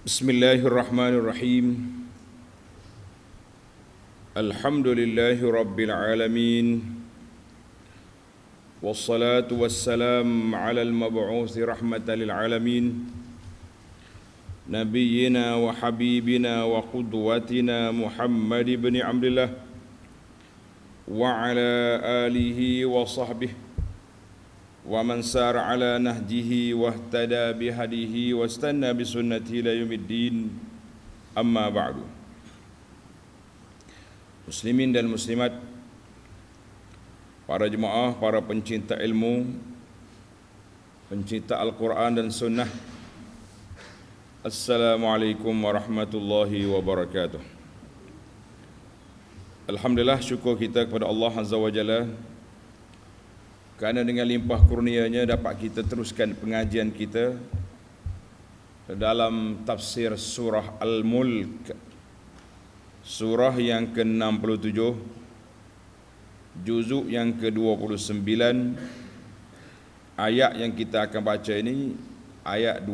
Bismillahirrahmanirrahim. Alhamdulillahi rabbil alamin. Wassalatu wassalam ala al-mab'uthi rahmatan lil alamin. Nabiyyina wa habibina wa qudwatina Muhammad ibn Abdullah wa ala alihi wa sahbihi wa man sara ala nahjihi wahtada bihadihi wastanna bisunnatihi ila yaumiddin. Amma ba'du. Muslimin dan muslimat, para jemaah, para pencinta ilmu, pencinta Al-Quran dan Sunnah, Assalamualaikum warahmatullahi wabarakatuh. Alhamdulillah, syukur kita kepada Allah Azza wa Jalla kerana dengan limpah kurnianya dapat kita teruskan pengajian kita dalam tafsir surah Al-Mulk, surah yang ke-67, juzuk yang ke-29. Ayat yang kita akan baca ini ayat 12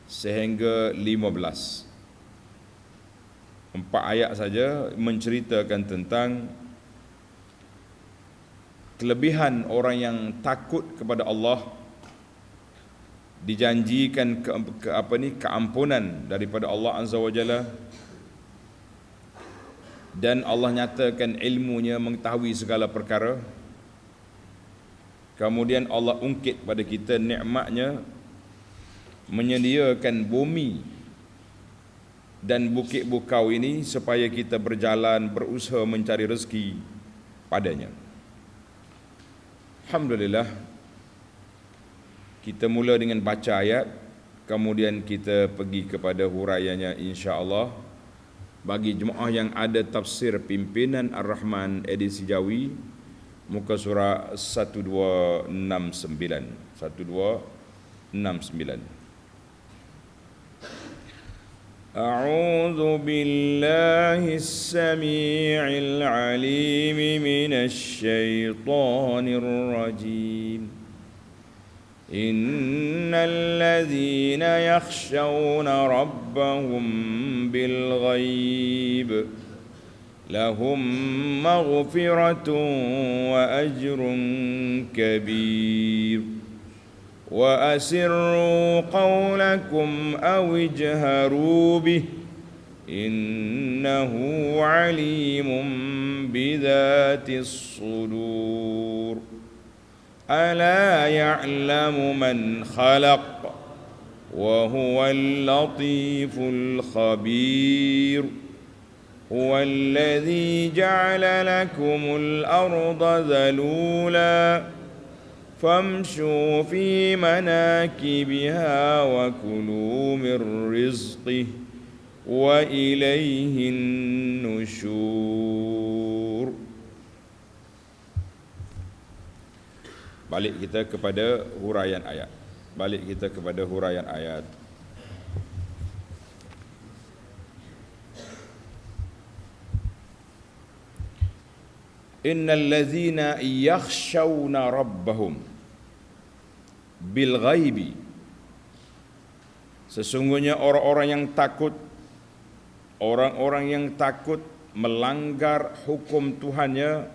sehingga 15. 4 ayat saja menceritakan tentang kelebihan orang yang takut kepada Allah, dijanjikan keampunan daripada Allah Azza wa Jalla, dan Allah nyatakan ilmunya mengetahui segala perkara. Kemudian Allah ungkit pada kita nikmatnya menyediakan bumi dan bukit bukau ini supaya kita berjalan, berusaha mencari rezeki padanya. Alhamdulillah, kita mula dengan baca ayat, kemudian kita pergi kepada huraiannya insya-Allah. Bagi jemaah yang ada tafsir pimpinan Ar-Rahman edisi Jawi, muka surah 1269. 1269. A'udzu billahi as-sami'il 'alim minasy syaithanir rajim. Innal ladzina yakhshawna rabbahum bil ghaib lahum maghfiratun wa ajrun kabir. Wa asirru qawlakum aw ijharu bih innahu alimun bidhatis sudur. Ala ya'lamu man khalaq wa huwal latiful khabir. Huwal ladzi ja'ala lakumul arda dhalula famshu fi manakibiha wa kulu min rizqih wa ilaihin nusyur. Balik kita kepada huraian ayat. Innal ladzina yakhshawna rabbahum bil ghaibi. Sesungguhnya orang-orang yang takut melanggar hukum Tuhannya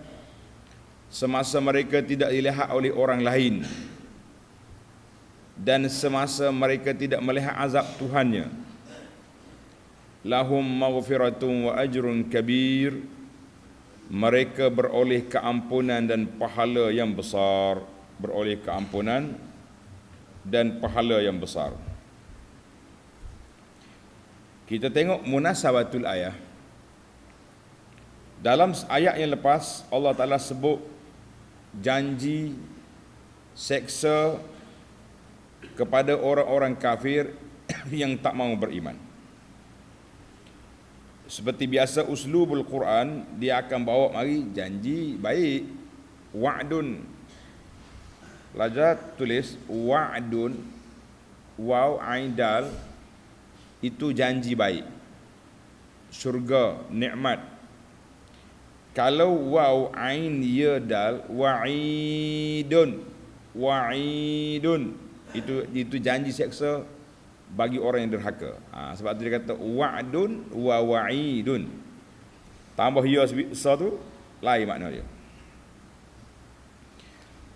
semasa mereka tidak dilihat oleh orang lain dan semasa mereka tidak melihat azab Tuhannya. Lahum maghfiratun wa ajrun kabir. Mereka beroleh keampunan dan pahala yang besar. Kita tengok munasabatul ayat. Dalam ayat yang lepas, Allah Ta'ala sebut janji seksa kepada orang-orang kafir yang tak mahu beriman. Seperti biasa uslubul Quran, dia akan bawa mari janji baik, wa'dun. Pelajar tulis wa'dun, waw ain dal, itu janji baik, syurga, nikmat. Kalau waw ain ya dal, wa'idun, itu janji seksa bagi orang yang derhaka. Sebab tu dia kata wa'dun wa wa'idun. Tambah ya besar tu lain makna dia.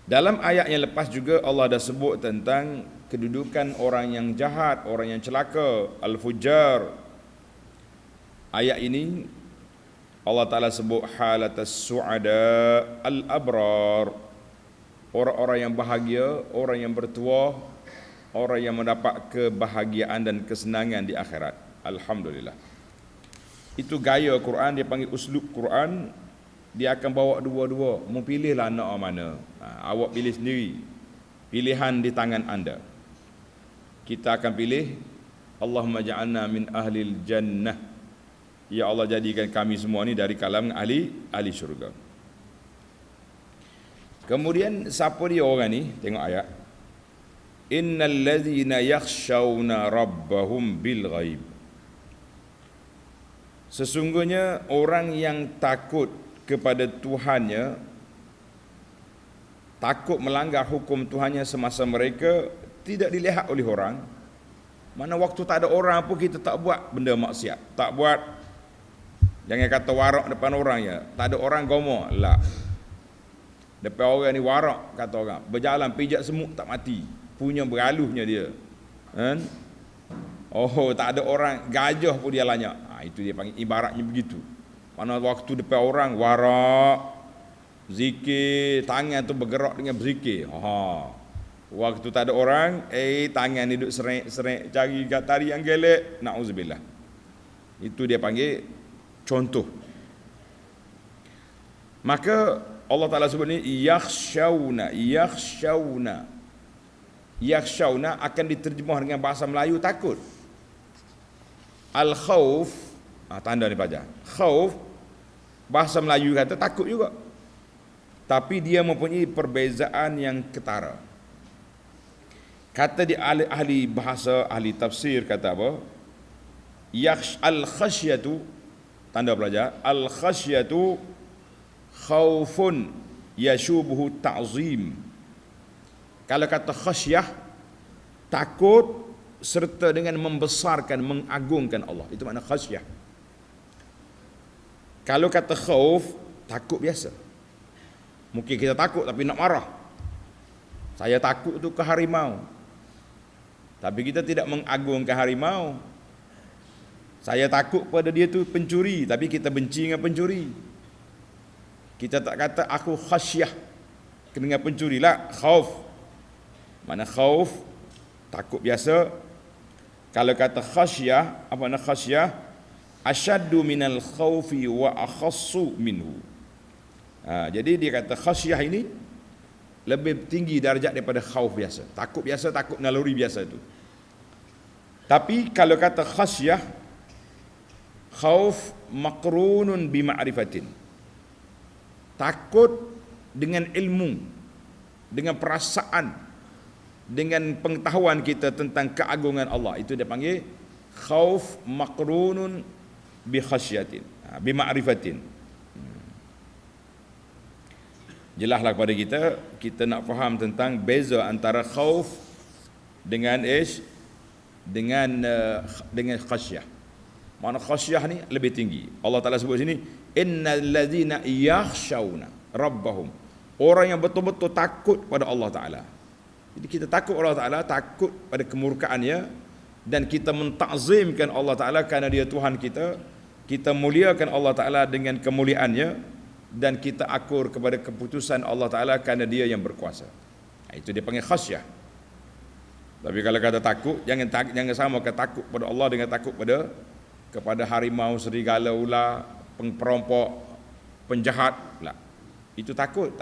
Dalam ayat yang lepas juga Allah dah sebut tentang kedudukan orang yang jahat, orang yang celaka, al-fujjar. Ayat ini Allah Ta'ala sebut halatas su'ada al-abrar. Orang-orang yang bahagia, orang yang bertuah, orang yang mendapat kebahagiaan dan kesenangan di akhirat. Alhamdulillah. Itu gaya Quran, dia panggil uslub Quran. Dia akan bawa dua-dua. Mau pilihlah nak mana. Awak pilih sendiri. Pilihan di tangan anda. Kita akan pilih Allahumma ja'alna min ahlil jannah. Ya Allah, jadikan kami semua ni dari kalangan ahli syurga. Kemudian siapa dia orang ni? Tengok ayat. Innal ladzina yakhshawna rabbahum bil ghaib. Sesungguhnya orang yang takut kepada Tuhannya, takut melanggar hukum Tuhannya semasa mereka tidak dilihat oleh orang. Mana waktu tak ada orang pun kita tak buat benda maksiat, tak buat. Jangan kata warak depan orang ya. Tak ada orang gomo lah. Depan orang ni warak kata orang. Berjalan pijak semut tak mati. Punya beraluhnya dia. Kan? Oh, tak ada orang, gajah pun dia lanyak. Itu dia panggil ibaratnya begitu. Mana waktu depan orang warak, zikir, tangan tu bergerak dengan berzikir. Waktu tak ada orang, tangan ni duduk serik-serik cari tari yang gelek. Na'udzubillah. Itu dia panggil contoh. Maka Allah Ta'ala sebut ni yakhshawna akan diterjemah dengan bahasa Melayu takut. Al-khawf, tanda ni pelajar. Khawf bahasa Melayu kata takut juga. Tapi dia mempunyai perbezaan yang ketara. Kata di ahli bahasa, ahli tafsir kata apa? Al-khasyatu, tanda pelajar, al-khasyatu khawfun yashubuhu ta'zim. Kalau kata khasyah, takut serta dengan membesarkan, mengagungkan Allah. Itu makna khasyah. Kalau kata khauf, takut biasa. Mungkin kita takut tapi nak marah. Saya takut tu ke harimau. Tapi kita tidak mengagungkan harimau. Saya takut pada dia tu pencuri, tapi kita benci dengan pencuri. Kita tak kata aku khasyah dengan pencuri lah, khauf. Mana khauf, takut biasa. Kalau kata khasyah, apa makna khasyah? Asyaddu minal khaufi wa akhassu minhu. Jadi dia kata khasyah ini lebih tinggi darjat daripada khauf biasa. Takut biasa, takut naluri biasa itu. Tapi kalau kata khasyah, khauf maqrunun bi ma'rifatin. Takut dengan ilmu, dengan perasaan, dengan pengetahuan kita tentang keagungan Allah. Itu dia panggil khauf maqrunun bi khasyatin, bi ma'rifatin. Jelaslah kepada kita nak faham tentang beza antara khauf dengan dengan khasyah. Mana khasyah ni lebih tinggi. Allah Ta'ala sebut sini, innal ladzina yakhshawna rabbahum. Orang yang betul-betul takut pada Allah Ta'ala. Jadi kita takut Allah Ta'ala, takut pada kemurkaannya, dan kita mentakzimkan Allah Ta'ala kerana dia Tuhan kita. Kita muliakan Allah Ta'ala dengan kemuliaannya, dan kita akur kepada keputusan Allah Ta'ala kerana dia yang berkuasa. Itu dia panggil khasyah. Tapi kalau kata takut, jangan samakan takut pada Allah dengan takut kepada harimau, serigala, ular, perampok, penjahat lah. Itu takut,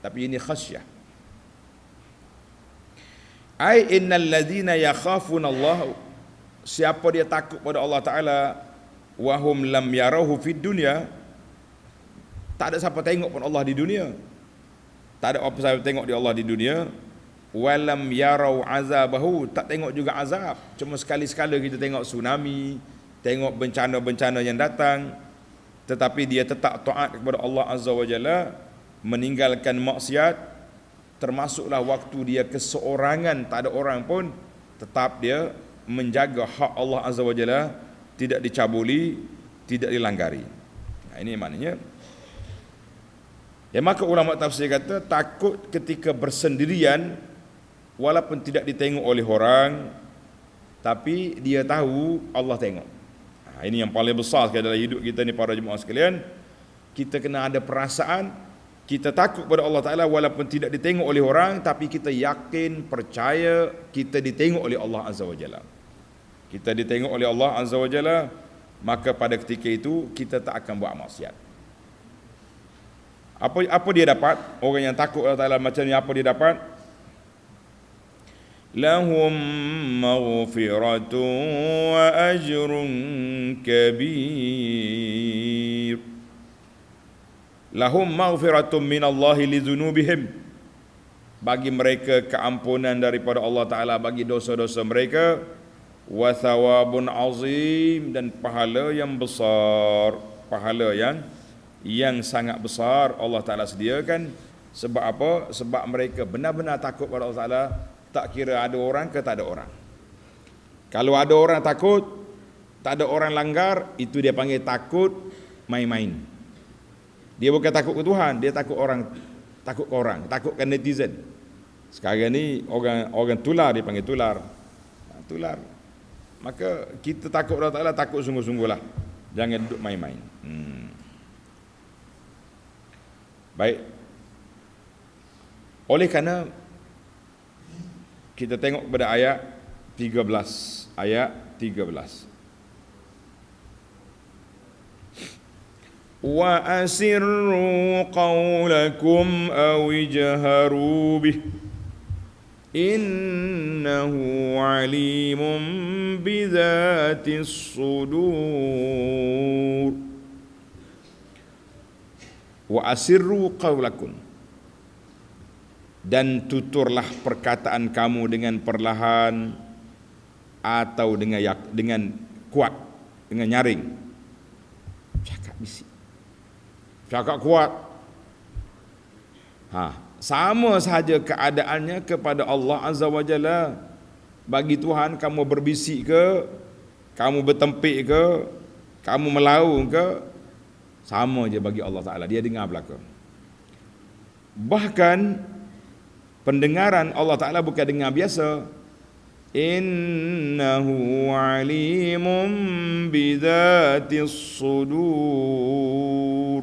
tapi ini khasyah. Ai innal ladzina yakhafuna Allah, siapa dia takut pada Allah Taala, wa hum lam yarahu fid dunya, tak ada siapa tengok pun Allah di dunia. Tak ada apa siapa tengok di Allah di dunia. Walam yarau azabahu, tak tengok juga azab. Cuma sekali-sekala kita tengok tsunami, tengok bencana-bencana yang datang, tetapi dia tetap taat kepada Allah Azza wa Jalla, meninggalkan maksiat. Termasuklah waktu dia keseorangan, tak ada orang pun, tetap dia menjaga hak Allah Azza wa Jalla tidak dicabuli, tidak dilanggari. Ini maknanya. Maka ulama tafsir kata takut ketika bersendirian walaupun tidak ditengok oleh orang, tapi dia tahu Allah tengok. Ini yang paling besar sekali dalam hidup kita ni para jemaah sekalian. Kita kena ada perasaan kita takut pada Allah Ta'ala walaupun tidak ditengok oleh orang, tapi kita yakin, percaya kita ditengok oleh Allah Azza wa Jalla. Kita ditengok oleh Allah Azza wa Jalla, maka pada ketika itu kita tak akan buat maksiat. Apa dia dapat? Orang yang takut Allah Ta'ala macam ni, apa dia dapat? Lahum maghfiratun wa ajrun kabir. Lahum maghfiratun minallahi lidhunubihim. Bagi mereka keampunan daripada Allah Ta'ala bagi dosa-dosa mereka. Wa thawabun azim, dan pahala yang besar. Pahala yang sangat besar Allah Ta'ala sediakan. Sebab apa? Sebab mereka benar-benar takut pada Allah Ta'ala, tak kira ada orang ke tak ada orang. Kalau ada orang takut, tak ada orang langgar, itu dia panggil takut main-main. Dia bukan takut ke Tuhan, dia takut orang, takut ke orang, takutkan netizen. Sekarang ni orang tular, dia panggil tular. Tular. Maka kita takut Allah Ta'ala, takut sungguh-sungguhlah. Jangan duduk main-main. Baik. Oleh kerana kita tengok pada ayat 13. Ayat 13. Wa asirru qawlakum aw ijharu bih innahu alimun bidzatis sudur. Wa asirru qawlakum, dan tuturlah perkataan kamu dengan perlahan atau dengan kuat, dengan nyaring. Cakap bisik, cakap kuat. Sama sahaja keadaannya kepada Allah Azza wa Jalla. Bagi Tuhan kamu berbisik ke, kamu bertempik ke, kamu melaung ke, sama je bagi Allah Ta'ala, dia dengar belakang. Bahkan pendengaran Allah Ta'ala bukan dengar biasa. Innahu alimun bidzatis sudur.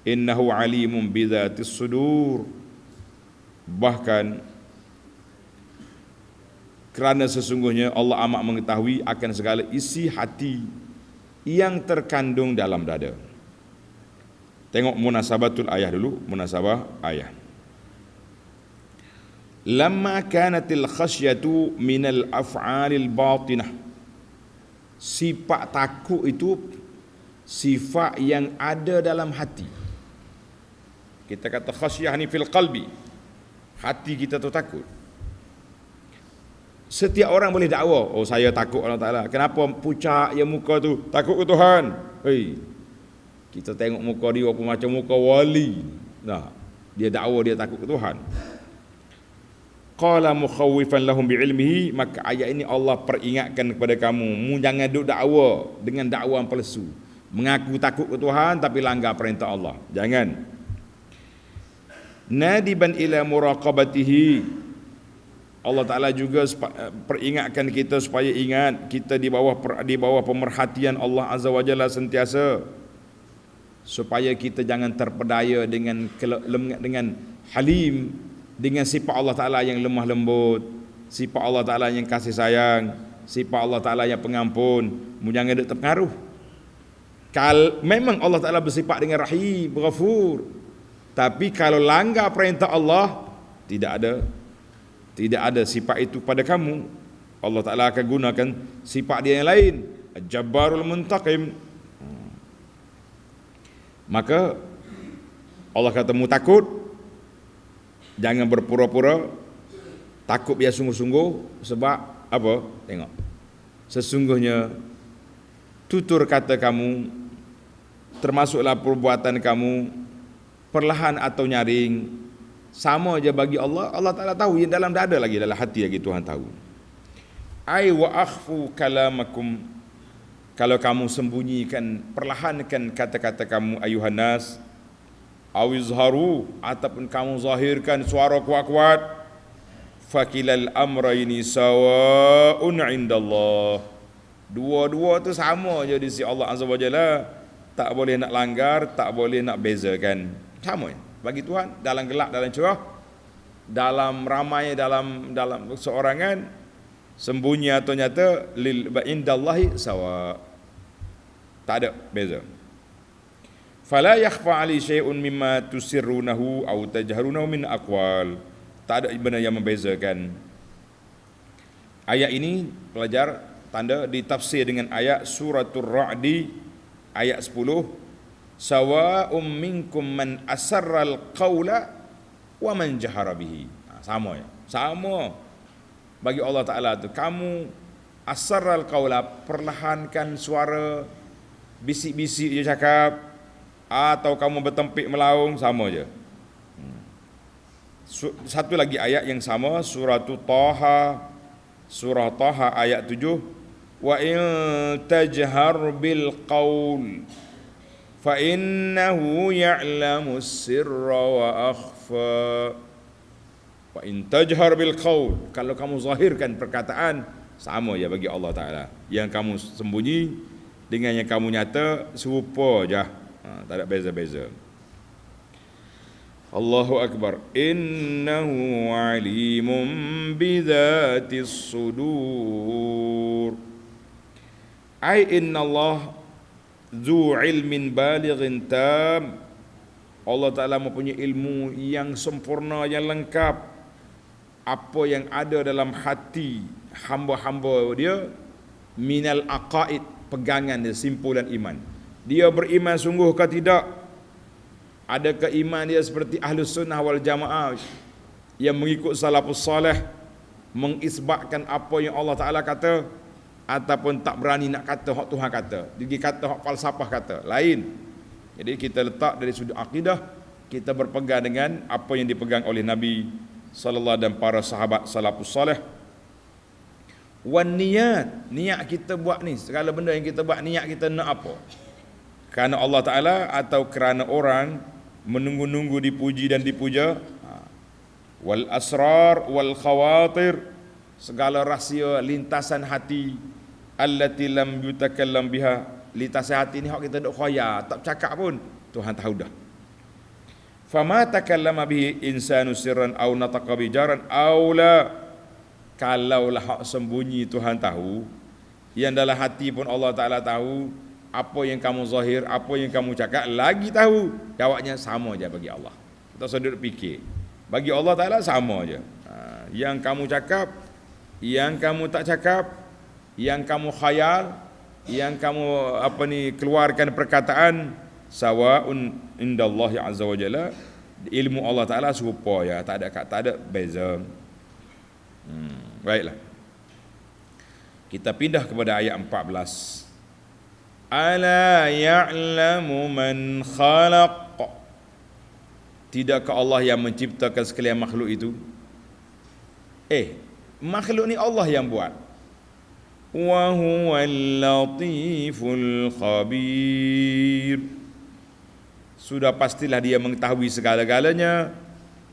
Innahu alimun bidzatis sudur. Bahkan kerana sesungguhnya Allah amat mengetahui akan segala isi hati yang terkandung dalam dada. Tengok munasabatul ayah dulu, munasabah ayah. Lamma kanatil khasyatu minal af'alil batinah. Sifat takut itu sifat yang ada dalam hati. Kita kata khasyah ni fil qalbi, hati kita tu takut. Setiap orang boleh dakwa, oh saya takut Allah Ta'ala. Kenapa pucat yang muka tu? Takut ke Tuhan? Kita tengok muka dia apa macam muka wali. Dia dakwa dia takut ke Tuhan. Qala mukhawifan lahum bi'ilmihi, maka ayat ini Allah peringatkan kepada kamu, jangan duk dakwa dengan dakwaan palsu. Mengaku takut ke Tuhan tapi langgar perintah Allah. Jangan. Nadiban ila muraqabatihi, Allah Ta'ala juga peringatkan kita supaya ingat kita di bawah pemerhatian Allah Azza wa Jalla sentiasa, supaya kita jangan terpedaya dengan halim, dengan sifat Allah Ta'ala yang lemah lembut, sifat Allah Ta'ala yang kasih sayang, sifat Allah Ta'ala yang pengampun. Jangan terpengaruh. Memang Allah Ta'ala bersifat dengan rahim, ghafur, tapi kalau langgar perintah Allah, tidak ada sifat itu pada kamu. Allah Ta'ala akan gunakan sifat dia yang lain, Jabbarul Muntaqim. Maka Allah kata mu takut, jangan berpura-pura, takut biar sungguh-sungguh. Sebab apa? Tengok, sesungguhnya tutur kata kamu, termasuklah perbuatan kamu, perlahan atau nyaring, sama je bagi Allah. Allah Ta'ala tahu, yang dalam dada lagi, dalam hati lagi Tuhan tahu. Ai wa akhfu kalamakum, kalau kamu sembunyikan, perlahankan kata-kata kamu ayuhan nas, awizharu, ataupun kamu zahirkan suara kuat-kuat, fakilal amrayni sawa'un indallah, dua-dua tu sama je di sisi Allah Azza wa Jalla, tak boleh nak langgar, tak boleh nak bezakan, sama je bagi Tuhan, dalam gelap, dalam cerah, dalam ramai, dalam seorangan, sembunyi atau nyata, lil indallahi sawa, tak ada beza. Fala yakhfa ali syai'un mimma tusirrunahu aw tajharunahu min aqwal, tak ada benda yang membezakan. Ayat ini pelajar tanda ditafsir dengan ayat suratul Ra'di ayat 10, sawa'um minkum man asarral qawla wa man jahara bihi. Sama ya, sama bagi Allah Ta'ala tu. Kamu asarral qawla, perlahankan suara, bisik-bisik je cakap, atau kamu bertempik melaung, sama je. Satu lagi ayat yang sama, surah Taha ayat 7, wa in tajhar bil qaul fa innahu ya'lamus sirra wa akhfa. Wa in tajhar bil qaul, kalau kamu zahirkan perkataan, sama ya bagi Allah Ta'ala. Yang kamu sembunyi dengan yang kamu nyata serupa je, tak ada beza-beza. Allahu Akbar. Innahu alimun bidhatis sudur. Ai inna Allah zu ilmin balighin tam. Allah Ta'ala mempunyai ilmu yang sempurna, yang lengkap. Apa yang ada dalam hati hamba-hamba dia, minal aqaid, pegangan dia, simpulan iman. Dia beriman sungguh ke tidak? Adakah iman dia seperti Ahlus Sunnah wal Jamaah yang mengikut salafus salih, mengisbatkan apa yang Allah Ta'ala kata, ataupun tak berani nak kata hak Tuhan kata, dia kata hak falsafah kata, lain. Jadi kita letak dari sudut akidah, kita berpegang dengan apa yang dipegang oleh Nabi sallallahu dan para sahabat salafus salih. Wan niat kita buat ni, segala benda yang kita buat, niat kita nak apa? Kerana Allah Ta'ala atau kerana orang, menunggu-nunggu dipuji dan dipuja. Wal asrar wal khawatir, segala rahsia lintasan hati, allati lam yutakallam biha, lintasan hati ni hak kita duk khayal, tak cakap pun Tuhan tahu dah. Fama takallama bihi insanu sirran aw nataqa bijaran aw la, kalaulah hak sembunyi Tuhan tahu, yang dalam hati pun Allah Ta'ala tahu, apa yang kamu zahir, apa yang kamu cakap lagi tahu. Jawabnya sama je bagi Allah. Kita sedut fikir, bagi Allah Ta'ala sama je. Yang kamu cakap, yang kamu tak cakap, yang kamu khayal, yang kamu keluarkan perkataan, sawaun indallahi azza wa jalla, ilmu Allah Ta'ala serupa ya, tak ada beza. Baiklah, kita pindah kepada ayat 14. Ala ya'lamu man khalaq, tidakkah Allah yang menciptakan sekalian makhluk itu? Makhluk ni Allah yang buat. Wa huwal latiful khabir, sudah pastilah dia mengetahui segala-galanya.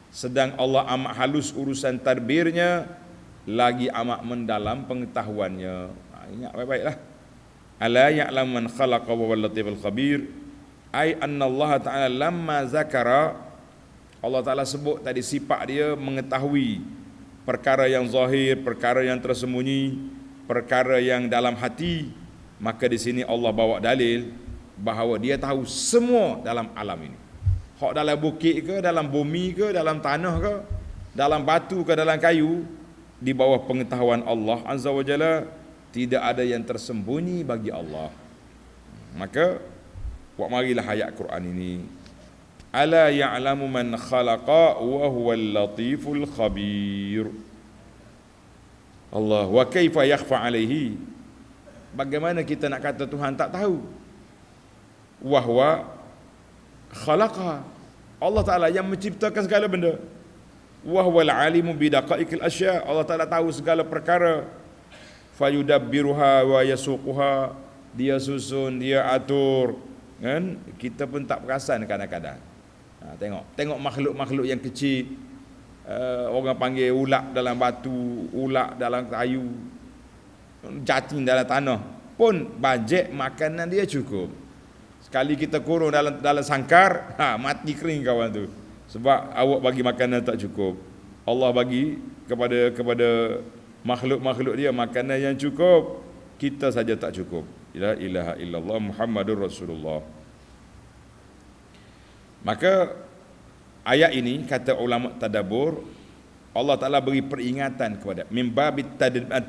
Sedang Allah amat halus urusan tadbirnya, lagi amat mendalam pengetahuannya. Ingat baik-baiklah. Ala ya'lamu man khalaqa wa huwal latiful khabir, ai anna Allah Ta'ala lamma zakara, Allah Ta'ala sebut tadi sifat dia mengetahui perkara yang zahir, perkara yang tersembunyi, perkara yang dalam hati, maka di sini Allah bawa dalil bahawa dia tahu semua dalam alam ini. Hak dalam bukit ke, dalam bumi ke, dalam tanah ke, dalam batu ke, dalam kayu, di bawah pengetahuan Allah Azza wa Jalla, tidak ada yang tersembunyi bagi Allah. Maka marilah ayat Quran ini. Ala ya'lamu man khalaqa wa huwal latiful khabir. Allah, wa kaifa yakhfa alaihi, bagaimana kita nak kata Tuhan tak tahu? Wa huwa khalaqa, Allah Ta'ala yang menciptakan segala benda. Wa huwal alimu bidaqaiqil asya, Allah Ta'ala tahu segala perkara. fayudabbiruha wa yasuquha, dia susun, dia atur, kan? Kita pun tak perasan kadang-kadang. Tengok makhluk-makhluk yang kecil, orang panggil ulak dalam batu, ulak dalam kayu, cacing dalam tanah, pun bajet makanan dia cukup. Sekali kita kurung dalam sangkar, mati kering kawan tu. Sebab awak bagi makanan tak cukup. Allah bagi kepada makhluk-makhluk dia makanan yang cukup, kita saja tak cukup. La ilaha illallah Muhammadur Rasulullah. Maka ayat ini kata ulama tadabbur, Allah Taala beri peringatan kepada mimbabit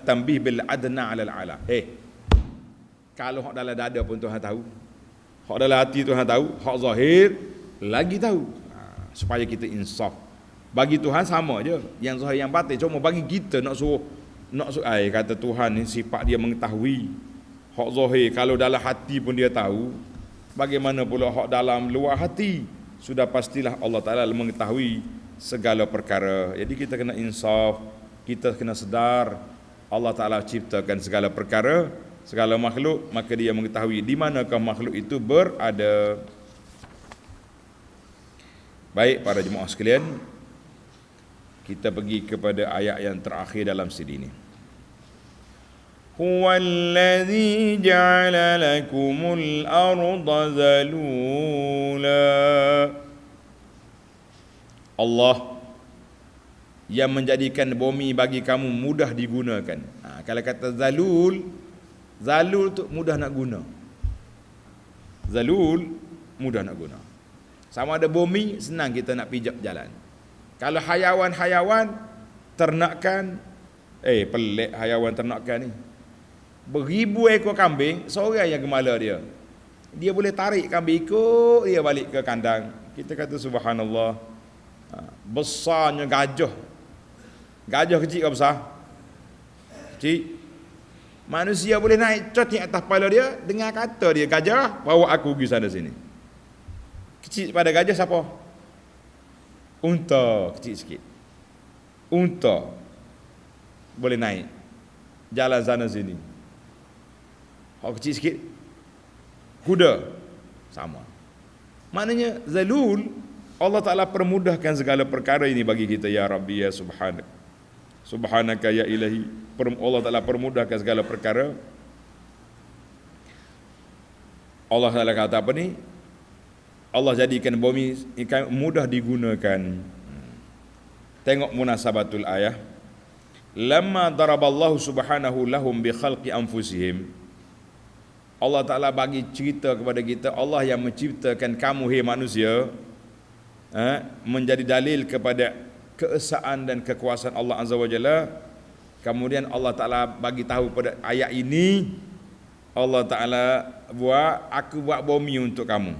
tanbih bil adna alal ala. Kalau hak dalam dada pun Tuhan tahu, hak dalam hati Tuhan tahu, hak zahir lagi tahu. Supaya kita insaf. Bagi Tuhan sama je, yang zahir yang batin. Cuma bagi kita nak suruh kata Tuhan ni sifat dia mengetahui. Hak zahir kalau dalam hati pun dia tahu, bagaimana pula hak dalam luar hati? Sudah pastilah Allah Taala mengetahui segala perkara. Jadi kita kena insaf, kita kena sedar Allah Taala ciptakan segala perkara, segala makhluk, maka dia mengetahui di manakah makhluk itu berada. Baik para jemaah sekalian, kita pergi kepada ayat yang terakhir dalam CD ini. Huwallazi ja'ala lakumul arda zalula. Allah yang menjadikan bumi bagi kamu mudah digunakan. Kalau kata zalul tu mudah nak guna. Zalul mudah nak guna. Sama ada bumi senang kita nak pijak jalan. Kalau hayawan-hayawan ternakan, pelik hayawan ternakan ni. Beribu ekor kambing, seorang yang gemala dia. Dia boleh tarik kambing ikut dia balik ke kandang. Kita kata subhanallah. Besarnya gajah. Gajah kecil ke besar? Kecil. Manusia boleh naik cot atas kepala dia, dengar kata dia, gajah bawa aku pergi sana sini. Kecil pada gajah siapa? Unta, kecil sikit. Unta boleh naik jalan sana sini. Hak kecil sikit. Kuda sama. Maknanya zalul, Allah Ta'ala permudahkan segala perkara ini bagi kita. Ya Rabbi, ya Subhanak, Subhanaka ya Ilahi. Allah Ta'ala permudahkan segala perkara. Allah Ta'ala kata apa ni? Allah jadikan bumi mudah digunakan. Tengok munasabatul ayah. Lamma daraballahu subhanahu lahum bi khalqi anfusihim. Allah Ta'ala bagi cerita kepada kita, Allah yang menciptakan kamu, hai manusia, menjadi dalil kepada keesaan dan kekuasaan Allah Azza wa Jalla. Kemudian Allah Ta'ala bagi tahu pada ayat ini, Allah Ta'ala aku buat bumi untuk kamu.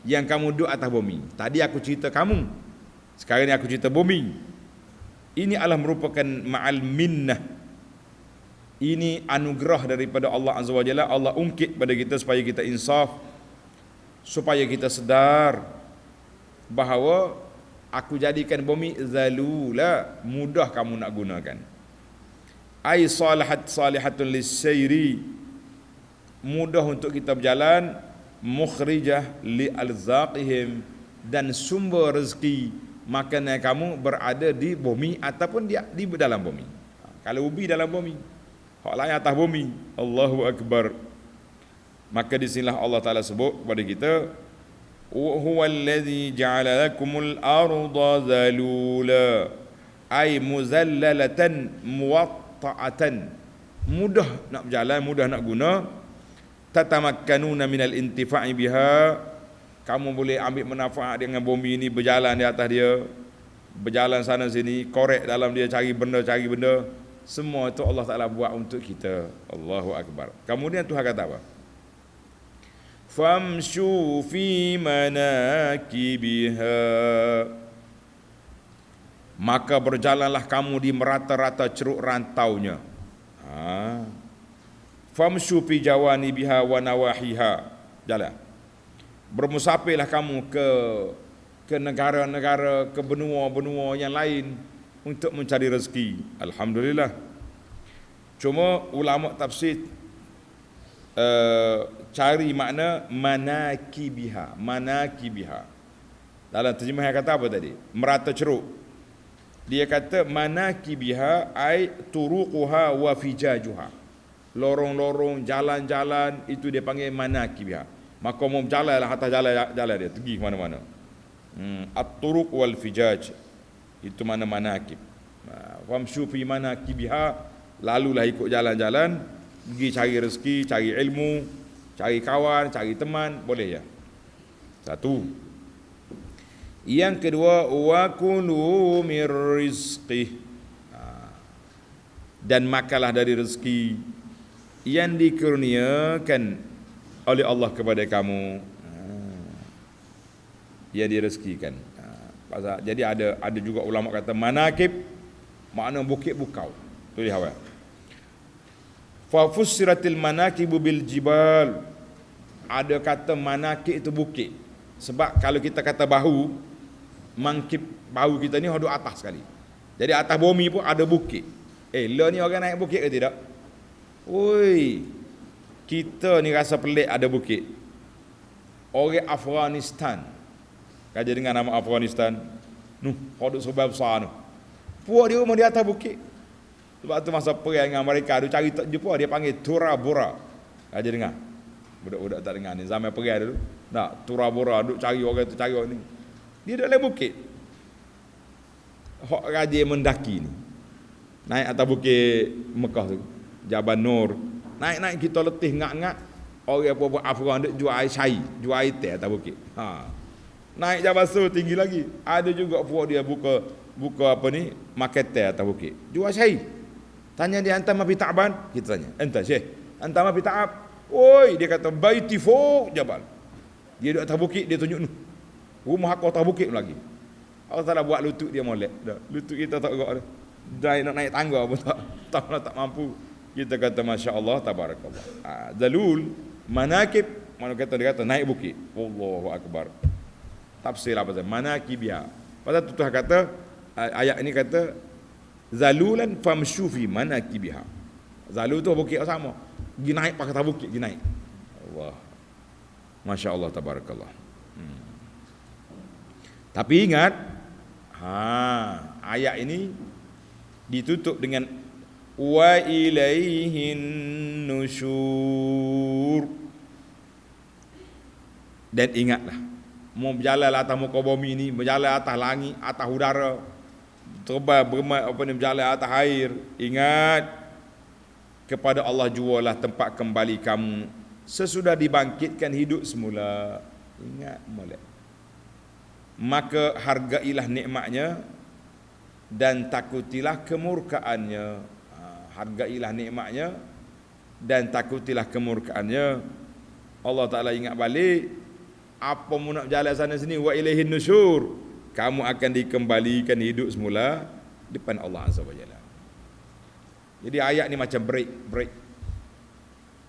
Yang kamu duduk atas bumi. Tadi aku cerita kamu, sekarang ni aku cerita bumi. Ini adalah merupakan ma'al minnah. Ini anugerah daripada Allah Azza wa Jalla. Allah ungkit pada kita supaya kita insaf, supaya kita sedar bahawa aku jadikan bumi zalula, mudah kamu nak gunakan. Ai salihatun lisyri, mudah untuk kita berjalan, mukhrijah li alzaqihim, dan sumber rezeki makanan kamu berada di bumi ataupun di dalam bumi. Kalau ubi dalam bumi, hak lain atas bumi. Allahu akbar. Maka di sinilah Allah Taala sebut kepada kita, huwallazi ja'ala lakumul arda zalula, ay muzallalatan muwatta'atan, mudah nak berjalan, mudah nak guna. Tatamakkanuna minal intifa'i biha, kamu boleh ambil manfaat dengan bumi ini, berjalan di atas dia, berjalan sana sini, korek dalam dia, cari benda. Semua itu Allah Ta'ala buat untuk kita. Allahu akbar. Kemudian Tuhan kata apa? Famshu fi manakibiha, maka berjalanlah kamu di merata-rata ceruk rantaunya. Famshu fi jawanibiha wa nawahiha, jalan. Bermusafirlah kamu ke negara-negara, ke benua-benua yang lain untuk mencari rezeki. Alhamdulillah. Cuma ulama tafsir cari makna manakibiha. Dalam terjemahan kata apa tadi? Merata ceruk. Dia kata manakibiha ai turuquha wa fijajuha. Lorong-lorong, jalan-jalan itu dia panggil manakibiha. Maka mau berjalan lah atas jalan dia pergi ke mana-mana. At-turuq wal fijaj itu mana manakib. Famshu fi manakibiha, lalulah ikut jalan-jalan, pergi cari rezeki, cari ilmu, cari kawan, cari teman, boleh ya. Satu. Yang kedua, wa kulu mir rizqih, dan makanlah dari rezeki yang dikurniakan oleh Allah kepada kamu, yang direzekikan. Jadi ada juga ulama kata manakib makna bukit bukau. Tu dia awal. Fa fussiratil manakibu bil jibal. Ada kata manakib itu bukit. Sebab kalau kita kata bahu, mangkib bahu kita ni ada atas sekali. Jadi atas bumi pun ada bukit. Lah ni orang naik bukit ke tidak? Oi. Kita ni rasa pelik ada bukit. Orang Afghanistan. Kaji dengan nama Afghanistan. Hodok sebab besar tu. Puak dia rumah di atas bukit. Sebab tu masa perang dengan mereka, dia cari tak jumpa, dia panggil Tura Bora. Kaji dengar. Budak-budak tak dengar ni. Zaman perang dulu. Tura Bora, duk cari orang tu, cari orang ni. Dia dalam bukit. Hak raja mendaki ni. Naik atas bukit Mekah tu. Jabal Nur. Naik-naik kita letih ngak-ngak. Orang apa-apa Afghan duk jual air syai, jual air teh atas bukit. Naik Jabal Sur tinggi lagi. Ada juga puak dia buka apa ni, makan teh atas bukit. Jual syai. Tanya dia, antam mafi ta'ban? Kita tanya. Anta Syekh, antam mafi ta'ab? Oi, dia kata baiti fawq jabal. Dia duduk atas bukit, dia tunjuk ni. Rumah aku atas bukit lagi. Allah Taala buat lutut dia molek. Lutut kita tak gerak dah. Dah nak naik tangga pun tak mampu. Kita kata masya-Allah tabarakallah. Zalul manakib, mana dia kata naik bukit. Allahu akbar. Tafsir apa saja manakibia. Pasal tu Tuhan kata ayat ini kata zalulan famshu fi manakibiha. Zalul tu bukit sama. Pergi naik pakai atas bukit, pergi naik. Allah. Masya-Allah tabarakallah. Tapi ingat, ayat ini ditutup dengan wa ilaihin nusyur. Dan ingatlah, mau berjalan atas muka bumi ni, berjalan atas langit, atas udara, terbang berjalan atas air, ingat kepada Allah jualah tempat kembali kamu sesudah dibangkitkan hidup semula. Ingat molek. Maka hargailah nikmatnya dan takutilah kemurkaannya. Hargailah nikmatnya dan takutilah kemurkaannya. Allah Ta'ala ingat balik, apa mu nak berjalan sana sini, wa ilaihin nusyur, kamu akan dikembalikan hidup semula depan Allah Azza wa Jalla. Jadi ayat ni macam break.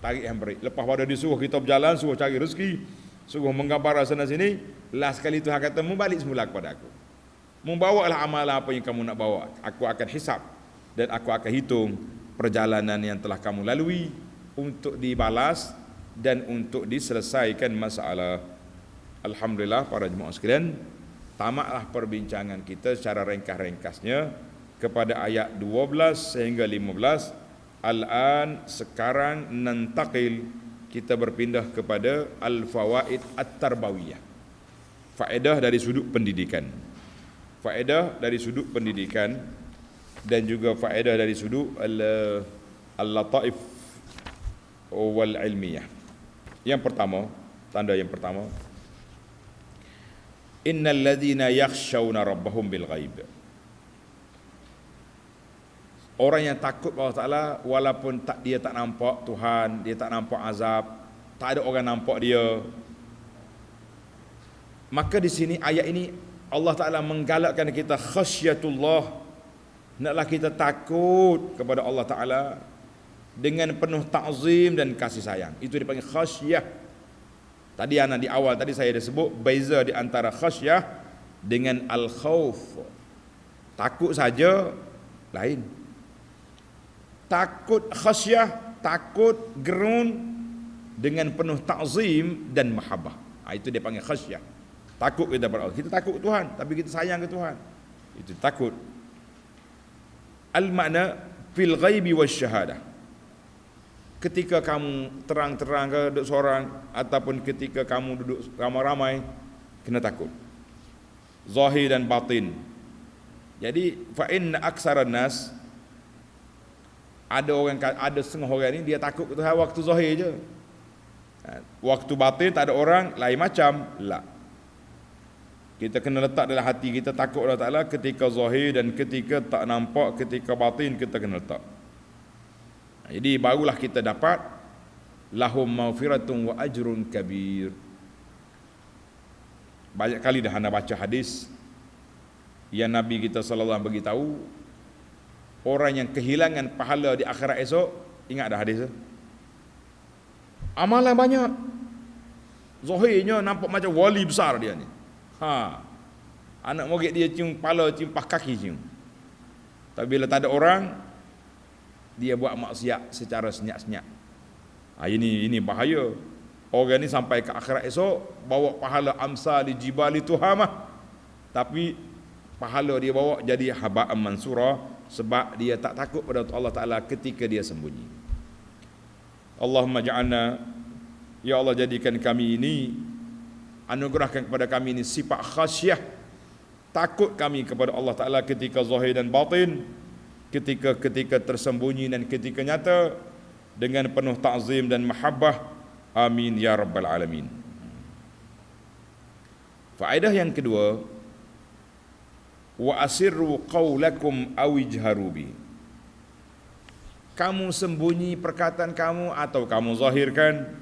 Tarik handbrake. Lepas pada disuruh kita berjalan, suruh cari rezeki, suruh menggambar sana sini, last sekali Tuhan kata, mu balik semula kepada aku. Membawalah amalan apa yang kamu nak bawa. Aku akan hisap dan aku akan hitung perjalanan yang telah kamu lalui untuk dibalas dan untuk diselesaikan masalah. Alhamdulillah para jemaah sekalian, tamatlah perbincangan kita secara ringkas-ringkasnya kepada ayat 12 sehingga 15. Al-an, sekarang nantaqil, kita berpindah kepada al-fawaid at-tarbawiyah. Faedah dari sudut pendidikan. Faedah dari sudut pendidikan dan juga faedah dari sudut al-lataif wal ilmiyah. Yang pertama, tanda yang pertama, innal ladzina yakhshawna rabbahum bil ghaib. Orang yang takut Allah Ta'ala, walaupun dia tak nampak Tuhan, dia tak nampak azab, tak ada orang nampak dia, maka di sini ayat ini Allah Ta'ala menggalakkan kita khasyatullah, naklah kita takut kepada Allah Ta'ala dengan penuh ta'zim dan kasih sayang. Itu dipanggil khasyah. Tadi anak di awal tadi saya dah sebut beza di antara khasyah dengan al-khauf. Takut saja lain. takut khasyah, takut gerun dengan penuh ta'zim dan mahabbah. Itu dia panggil khasyah. Takut kita pada Allah. Kita takut Tuhan, tapi kita sayang ke Tuhan. Itu takut. Al-makna fil ghaibi wasyahadah. Ketika kamu terang-terang ke duduk seorang, ataupun ketika kamu duduk ramai-ramai, kena takut. Zahir dan batin. Jadi fa inna aksaran nas, ada setengah orang ni dia takut ke Tuhan waktu zahir je. Waktu batin tak ada orang, lain macam. La. Kita kena letak dalam hati kita takut Allah Ta'ala ketika zahir, dan ketika tak nampak, ketika batin kita kena letak. Jadi barulah kita dapat lahum maghfiratun wa ajrun kabir. Banyak kali dah anda baca hadis yang Nabi kita sallallahu alaihi wasallam beritahu, orang yang kehilangan pahala di akhirat esok, ingat dah hadis tu? Amalan banyak, zahirnya nampak macam wali besar dia ni. Anak moget dia cium kepala, cium paha kaki cium. Tapi bila tak ada orang, dia buat maksiat secara senyap-senyap. Ini bahaya. Orang ni sampai ke akhirat esok bawa pahala amsal jibali tuhamah, tapi pahala dia bawa jadi haba'an mansura, sebab dia tak takut pada Allah Ta'ala ketika dia sembunyi. Allahumma ja'alna, ya Allah jadikan kami ini, anugerahkan kepada kami ini sifat khasyah, takut kami kepada Allah Ta'ala ketika zahir dan batin, ketika tersembunyi dan ketika nyata, dengan penuh ta'zim dan mahabbah. Amin ya rabbal alamin. Faedah yang kedua, wa asirru qawlakum aw ijharu bi. Kamu sembunyi perkataan kamu atau kamu zahirkan.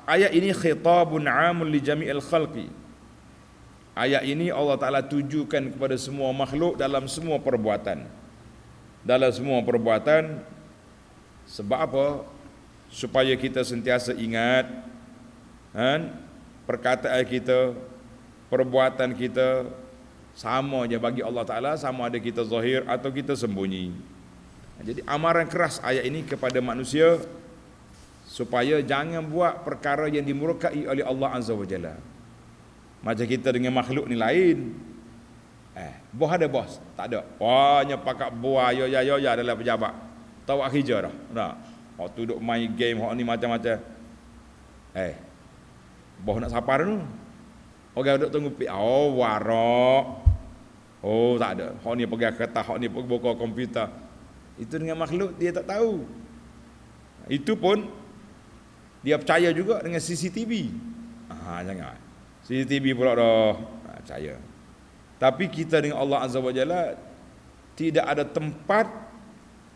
Ayat ini khitabun 'amun li jami'il khalqi. Ayat ini Allah Ta'ala tujukan kepada semua makhluk dalam semua perbuatan. Dalam semua perbuatan. Sebab apa? Supaya kita sentiasa ingat perkataan kita, perbuatan kita sama je bagi Allah Ta'ala, sama ada kita zahir atau kita sembunyi. Jadi amaran keras ayat ini kepada manusia supaya jangan buat perkara yang dimurkai oleh Allah Azza wa Jalla. Macam kita dengan makhluk ni lain. Bos ada bos? Tak ada. Hanya pakat buah ya dalam pejabat. Tahu kerja dah. Nah, waktu duk main game hok ni macam-macam. Bos nak sapar tu. Orang duk tunggu warak. Tak ada. Hok ni pegang kertas, hok ni buka komputer. Itu dengan makhluk dia tak tahu. Itu pun dia percaya juga dengan CCTV. Jangan. CCTV pula dah percaya. Tapi kita dengan Allah Azza wa Jalla tidak ada tempat,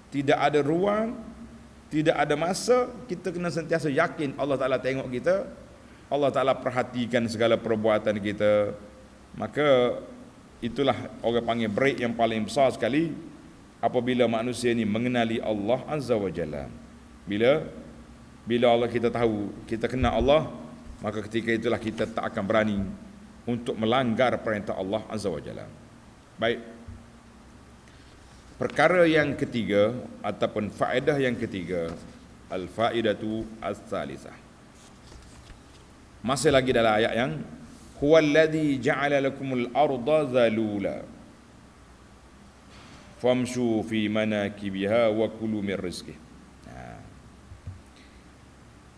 tidak ada ruang, tidak ada masa. Kita kena sentiasa yakin Allah Ta'ala tengok kita, Allah Ta'ala perhatikan segala perbuatan kita. Maka itulah orang panggil break yang paling besar sekali apabila manusia ini mengenali Allah Azza wa Jalla. Bila Allah kita tahu, kita kenal Allah, maka ketika itulah kita tak akan berani untuk melanggar perintah Allah Azza wa Jalla. Baik. Perkara yang ketiga ataupun faedah yang ketiga, al-faidatu as-salisah. Masih lagi dalam ayat yang huwallazi ja'ala lakumul arda zalula famshu fi manakibiha wa kulu min rizqih.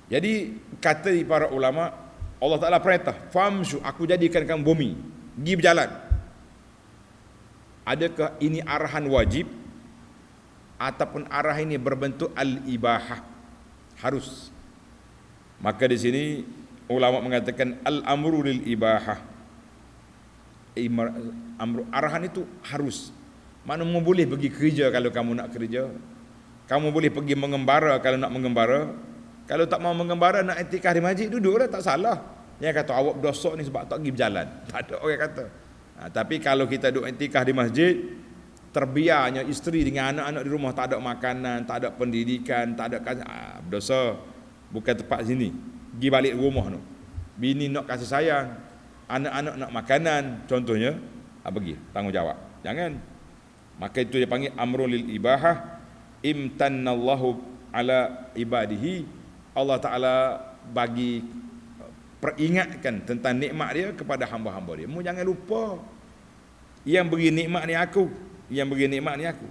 Jadi kata para ulama, Allah Ta'ala perintah, famshu, aku jadikan kamu bumi, pergi berjalan. Adakah ini arahan wajib ataupun arah ini berbentuk al-ibahah, harus? Maka di sini ulama mengatakan al-amru lil ibahah. Arahan itu harus. Mana boleh pergi kerja kalau kamu nak kerja. Kamu boleh pergi mengembara kalau nak mengembara. Kalau tak mau mengembara, nak i'tikaf di masjid, duduklah, tak salah. Yang kata awak berdosa ni sebab tak pergi berjalan, tak ada orang kata. Tapi kalau kita duduk i'tikaf di masjid, terbiarnya isteri dengan anak-anak di rumah, tak ada makanan, tak ada pendidikan, tak ada berdosa. Bukan tempat sini. Pergi balik rumah tu. Bini nak kasih sayang, anak-anak nak makanan, contohnya, pergi tanggungjawab. Jangan. Maka itu dia panggil amrun lil ibahah, imtannallahu ala ibadihi. Allah Ta'ala bagi peringatkan tentang nikmat dia kepada hamba-hamba dia. Mu jangan lupa, yang beri nikmat ni aku, yang beri nikmat ni aku.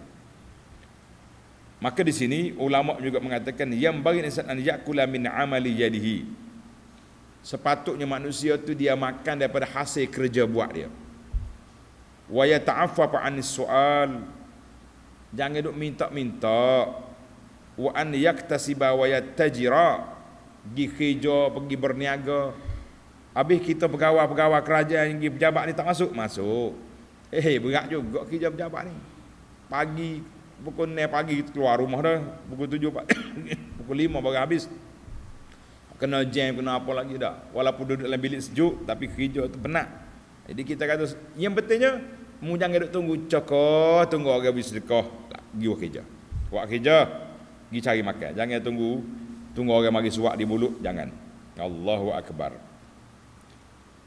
Maka di sini ulama juga mengatakan yang bagi insan an yakula min amali yadihi. Sepatutnya manusia tu dia makan daripada hasil kerja buat dia. Wa yata'affafa 'anis su'al. Jangan duk minta-minta. Wa an yaktasiba wa yattajira. Pergi kerja, pergi berniaga. Habis kita pegawai-pegawai kerajaan yang pergi pejabat ni tak masuk? Masuk. Berat juga kerja pejabat ni. Pagi pukul 9 pagi keluar rumah dah, pukul 7 pukul 5 baru habis. Kena jam, kena apa lagi dah. Walaupun duduk dalam bilik sejuk, tapi kerja tu penat. Jadi kita kata yang pentingnya mu jangan duduk tunggu cokor, tunggu orang habis sedekah, pergi buat kerja. Buat kerja, pergi cari makan. Jangan tunggu orang mari suak di mulut, jangan. Allahu akbar.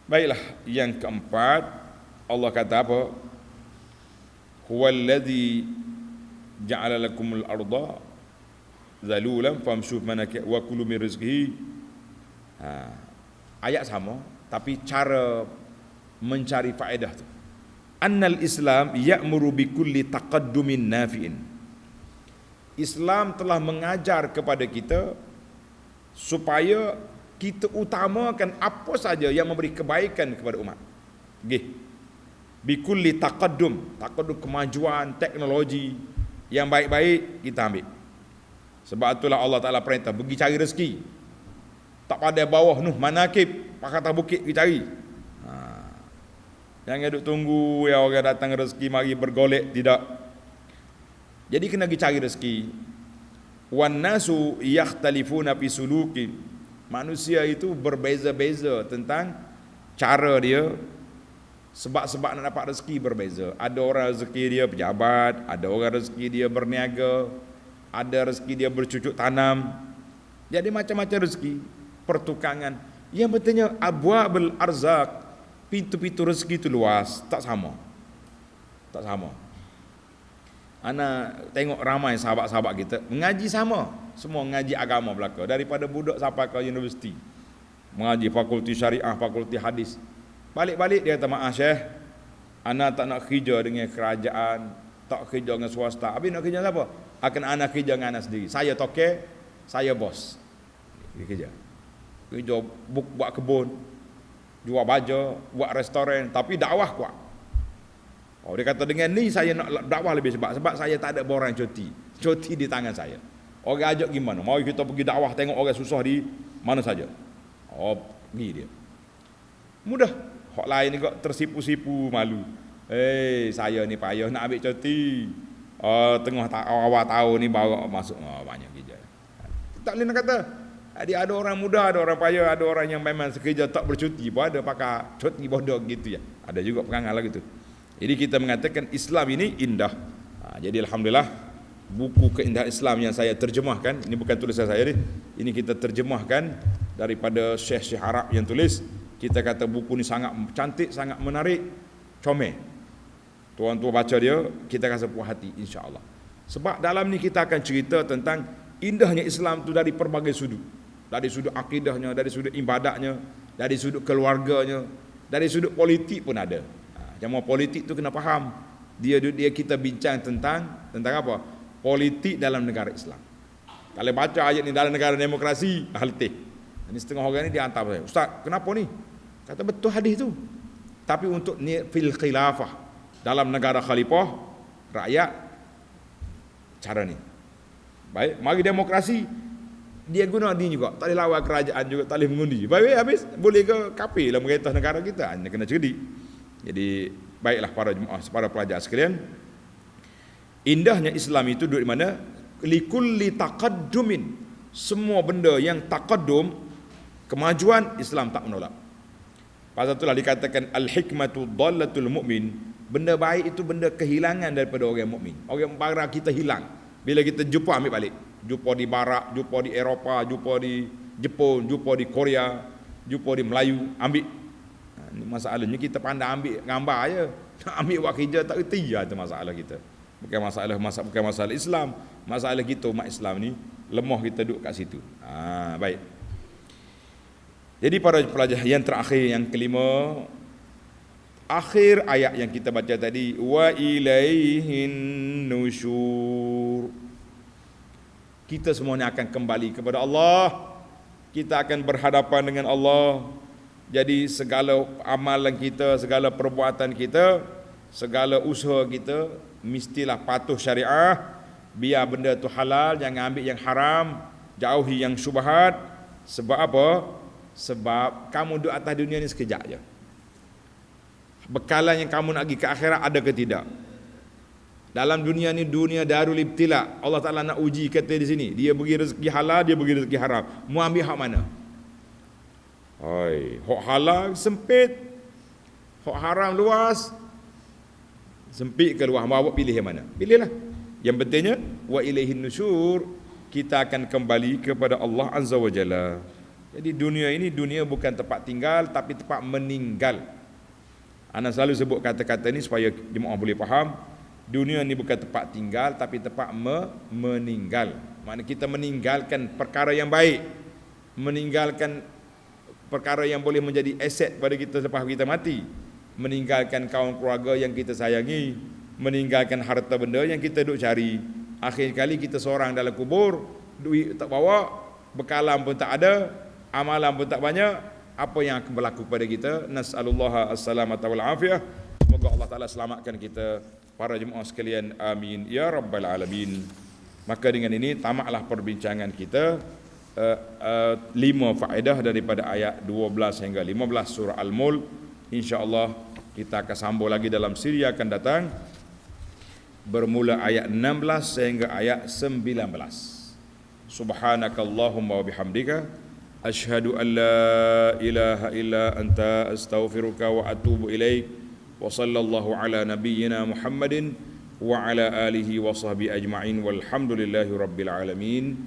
Baiklah, yang keempat Allah kata apa? Huwallazi ja'ala lakumul arda zalulan famshu manaki wa kulu min rizqihi. Ayat sama tapi cara mencari faedah tu. Annal Islam ya'muru bi kulli taqaddumin nafi'in. Islam telah mengajar kepada kita supaya kita utamakan apa saja yang memberi kebaikan kepada umat. Nggih. Bi kulli taqaddum kemajuan teknologi yang baik-baik kita ambil. Sebab itulah Allah Ta'ala perintah pergi cari rezeki. Tak pada bawah manakib, pak atas bukit pergi cari. Jangan duduk tunggu ya orang datang rezeki mari bergolek, tidak. Jadi kena pergi cari rezeki. Wan nasu yakhtalifuna fi suluki. Manusia itu berbeza-beza tentang cara dia. Sebab-sebab nak dapat rezeki berbeza. Ada orang rezeki dia pejabat, ada orang rezeki dia berniaga, ada rezeki dia bercucuk tanam. Jadi macam-macam rezeki, pertukangan. Yang pentingnya abwabul arzak, pintu-pintu rezeki itu luas, tak sama. Tak sama. Ana tengok ramai sahabat-sahabat kita mengaji sama, semua mengaji agama belaka, daripada budak sampai ke universiti. Mengaji fakulti syariah, fakulti hadis. Balik-balik dia kata, maaf Syekh, ana tak nak kerja dengan kerajaan, tak kerja dengan swasta. Habis nak kerja apa? Akan ana kerja dengan ana sendiri. Saya toke, saya bos. Dia kerja. Kerja buat kebun, jual baju, buat restoran, tapi dakwah kuat. Dia kata dengan ni saya nak dakwah lebih sebab saya tak ada borang cuti. Cuti di tangan saya. Orang ajak gimana? Mau kita pergi dakwah tengok orang susah di mana saja. Pergi dia. Mudah. Hak lain ni kok tersipu-sipu malu. Saya ni payah nak ambil cuti. Tengah awal tahun ni baru masuk banyak kerja. Tak boleh nak kata. Ada orang muda, ada orang payah, ada orang yang memang sekerja tak bercuti pun ada pakai cuti bodoh gitu ya. Ada juga perangai lah gitu. Jadi kita mengatakan Islam ini indah. Jadi alhamdulillah buku keindahan Islam yang saya terjemahkan, ini bukan tulisan saya ni. Ini kita terjemahkan daripada Syekh Arab yang tulis. Kita kata buku ni sangat cantik, sangat menarik, comel. Tuan-tuan baca dia, kita rasa puas hati insya-Allah. Sebab dalam ni kita akan cerita tentang indahnya Islam tu dari pelbagai sudut. Dari sudut akidahnya, dari sudut ibadatnya, dari sudut keluarganya, dari sudut politik pun ada. Macam politik tu kena faham. Dia kita bincang tentang apa? Politik dalam negara Islam. Kalau baca ayat ni dalam negara demokrasi, letih. Ini setengah orang ni dia hantar saya, Ustaz, kenapa ni? Kata betul hadis tu. Tapi untuk ni fil khilafah, dalam negara khalifah, rakyat cara ni. Baik, mari demokrasi dia guna ni juga. Tak boleh lawan kerajaan juga, tak boleh mengundi. Baik, habis boleh ke kafir lah merintah negara kita. Ini kena cerdik. Jadi baiklah para jemaah, para pelajar sekalian, indahnya Islam itu duduk di mana? Likulli taqaddumin. Semua benda yang taqaddum, kemajuan, Islam tak menolak. Pasal itulah dikatakan al-hikmatu dhallatul mu'min. Benda baik itu benda kehilangan daripada orang mukmin. Orang barat kita hilang. Bila kita jumpa ambil balik. Jumpa di barat, jumpa di Eropah, jumpa di Jepun, jumpa di Korea, jumpa di Melayu, ambil. Ini masalahnya kita pandai ambil gambar aja. Ambil buat kerja tak reti lah, itu masalah kita. Bukan masalah Islam. Masalah kita umat Islam ni lemah, kita duduk kat situ. Baik. Jadi para pelajar yang terakhir, yang kelima, akhir ayat yang kita baca tadi, wa ilaihin nusyur. Kita semuanya akan kembali kepada Allah. Kita akan berhadapan dengan Allah. Jadi segala amalan kita, segala perbuatan kita, segala usaha kita mestilah patuh syariah. Biar benda tu halal, jangan ambil yang haram, jauhi yang syubhat. Sebab apa? Sebab kamu duduk atas dunia ni sekejap je. Bekalan yang kamu nak pergi ke akhirat ada ke tidak? Dalam dunia ni dunia darul ibtila. Allah Ta'ala nak uji kata di sini. Dia bagi rezeki halal, dia bagi rezeki haram. Mu ambil hak mana? Hak halal sempit, hak haram luas. Sempit ke luas, mau awak pilih yang mana? Pilihlah. Yang pentingnya wa ilaihin nusyur, kita akan kembali kepada Allah Azza wa Jalla. Jadi dunia ini dunia bukan tempat tinggal tapi tempat meninggal. Ana selalu sebut kata-kata ni supaya jemaah boleh faham. Dunia ni bukan tempat tinggal tapi tempat meninggal. Maknanya kita meninggalkan perkara yang baik, meninggalkan perkara yang boleh menjadi aset pada kita selepas kita mati, meninggalkan kawan keluarga yang kita sayangi, meninggalkan harta benda yang kita duk cari. Akhir kali kita seorang dalam kubur, duit tak bawa, bekalan pun tak ada, amalan pun tak banyak. Apa yang akan berlaku pada kita? Nas'alullah as-salamata wal afiyah. Semoga Allah Ta'ala selamatkan kita, para jemaah sekalian. Amin ya rabbal alamin. Maka dengan ini tamatlah perbincangan kita 5 faedah daripada ayat 12 hingga 15 surah Al-Mulk. InsyaAllah kita akan sambung lagi dalam siri akan datang, bermula ayat 16 sehingga ayat 19. Subhanakallahumma wa bihamdika asyhadu an la ilaha illa anta astaghfiruka wa atubu ilaik. Wa sallallahu ala nabiyyina Muhammadin wa ala alihi wa sahbihi ajma'in walhamdulillahi rabbil alamin.